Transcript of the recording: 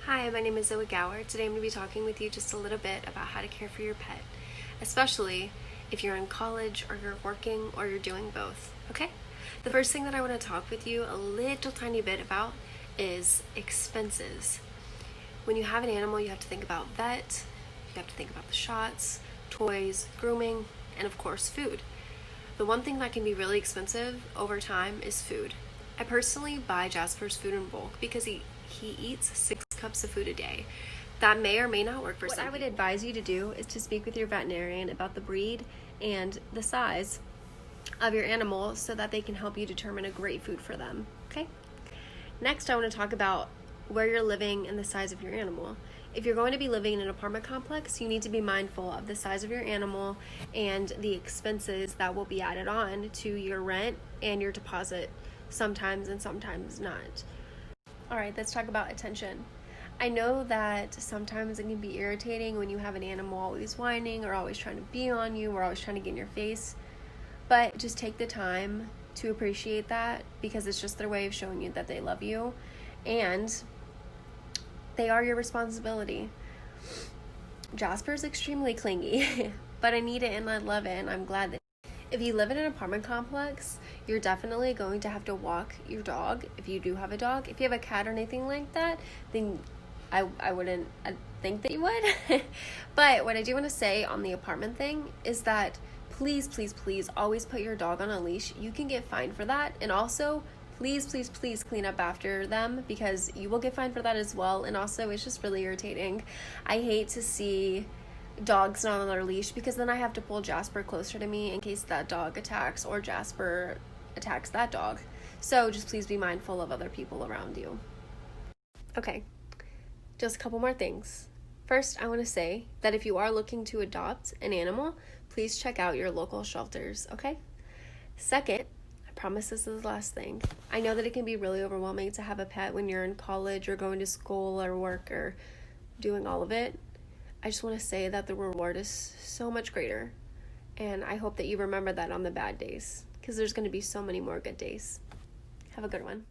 Hi, my name is Zoe Gower. Today I'm going to be talking with you just a little bit about how to care for your pet, especially if you're in college or you're working or you're doing both, okay? The first thing that I want to talk with you a little tiny bit about is expenses. When you have an animal, you have to think about vet, you have to think about the shots, toys, grooming, and of course food. The one thing that can be really expensive over time is food. I personally buy Jasper's food in bulk because he eats 6 cups of food a day. That may or may not work for some people. What I would advise you to do is to speak with your veterinarian about the breed and the size of your animal so that they can help you determine a great food for them, okay? Next, I want to talk about where you're living and the size of your animal. If you're going to be living in an apartment complex, you need to be mindful of the size of your animal and the expenses that will be added on to your rent and your deposit sometimes and sometimes not. All right, let's talk about attention. I know that sometimes it can be irritating when you have an animal always whining or always trying to be on you or always trying to get in your face, but just take the time to appreciate that because it's just their way of showing you that they love you and they are your responsibility. Jasper's extremely clingy, but I need it and I love it, and I'm glad that if you live in an apartment complex, you're definitely going to have to walk your dog if you do have a dog. If you have a cat or anything like that, then I wouldn't think that you would. But what I do want to say on the apartment thing is that please, please, please always put your dog on a leash. You can get fined for that. And also, please, please, please clean up after them because you will get fined for that as well. And also, it's just really irritating. I hate to see dogs not on their leash because then I have to pull Jasper closer to me in case that dog attacks or Jasper attacks that dog. So just please be mindful of other people around you. Okay, just a couple more things. First, I want to say that if you are looking to adopt an animal, please check out your local shelters, okay? Second, I promise this is the last thing. I know that it can be really overwhelming to have a pet when you're in college or going to school or work or doing all of it. I just want to say that the reward is so much greater, and I hope that you remember that on the bad days because there's going to be so many more good days. Have a good one.